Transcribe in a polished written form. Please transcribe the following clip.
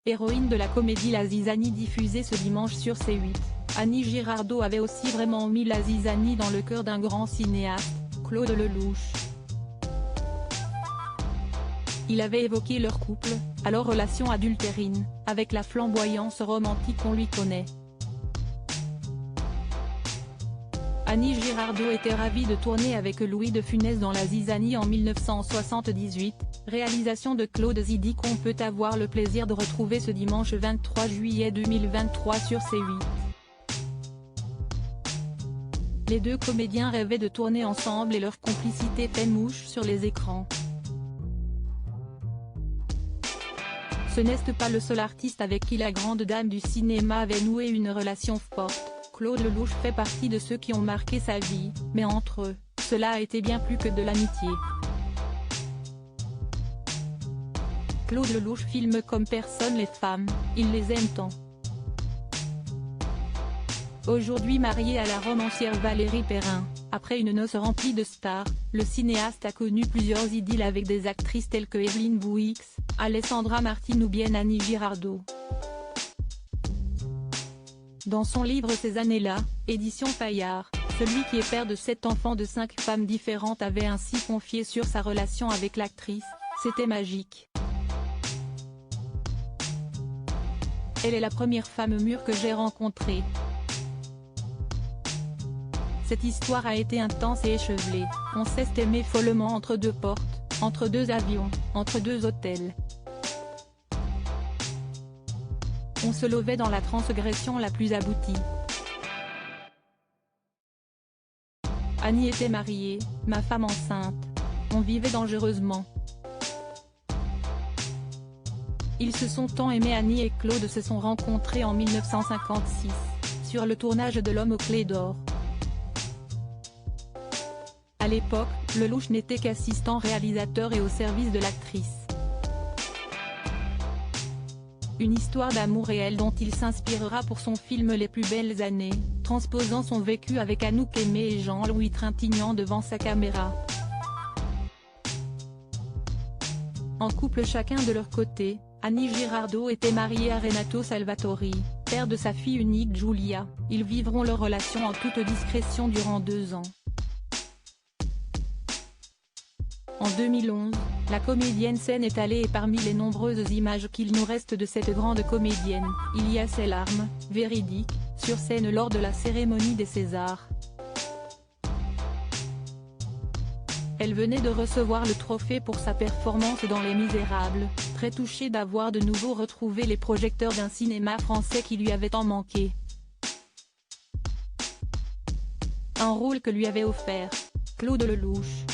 héroïne de la comédie La Zizanie diffusée ce dimanche sur C8, Annie Girardot avait aussi vraiment mis la zizanie dans le cœur d'un grand cinéaste, Claude Lelouch. Il avait évoqué leur couple, alors relation adultérine, avec la flamboyance romantique qu'on lui connaît. Annie Girardot était ravie de tourner avec Louis de Funès dans La Zizanie en 1978, réalisation de Claude Zidi qu'on peut avoir le plaisir de retrouver ce dimanche 23 juillet 2023 sur C8. Les deux comédiens rêvaient de tourner ensemble et leur complicité fait mouche sur les écrans. Ce n'est pas le seul artiste avec qui la grande dame du cinéma avait noué une relation forte. Claude Lelouch fait partie de ceux qui ont marqué sa vie, mais entre eux, cela a été bien plus que de l'amitié. Claude Lelouch filme comme personne les femmes, il les aime tant. Aujourd'hui marié à la romancière Valérie Perrin, après une noce remplie de stars, le cinéaste a connu plusieurs idylles avec des actrices telles que Evelyne Bouix, Alessandra Martin ou bien Annie Girardot. Dans son livre Ces années-là, édition Fayard, celui qui est père de 7 enfants de 5 femmes différentes avait ainsi confié sur sa relation avec l'actrice, c'était magique. Elle est la première femme mûre que j'ai rencontrée. Cette histoire a été intense et échevelée, on s'est aimé follement entre deux portes, entre deux avions, entre deux hôtels. On se levait dans la transgression la plus aboutie. Annie était mariée, ma femme enceinte. On vivait dangereusement. Ils se sont tant aimés. Annie et Claude se sont rencontrés en 1956, sur le tournage de L'Homme aux clés d'or. À l'époque, Lelouch n'était qu'assistant réalisateur et au service de l'actrice. Une histoire d'amour réel dont il s'inspirera pour son film Les plus belles années, transposant son vécu avec Anouk Aimée et Jean-Louis Trintignant devant sa caméra. En couple chacun de leur côté, Annie Girardot était mariée à Renato Salvatori, père de sa fille unique Giulia. Ils vivront leur relation en toute discrétion durant 2 ans. En 2011, la comédienne s'est étalée et parmi les nombreuses images qu'il nous reste de cette grande comédienne, il y a ses larmes, véridiques, sur scène lors de la cérémonie des Césars. Elle venait de recevoir le trophée pour sa performance dans Les Misérables, très touchée d'avoir de nouveau retrouvé les projecteurs d'un cinéma français qui lui avait tant manqué. Un rôle que lui avait offert Claude Lelouch.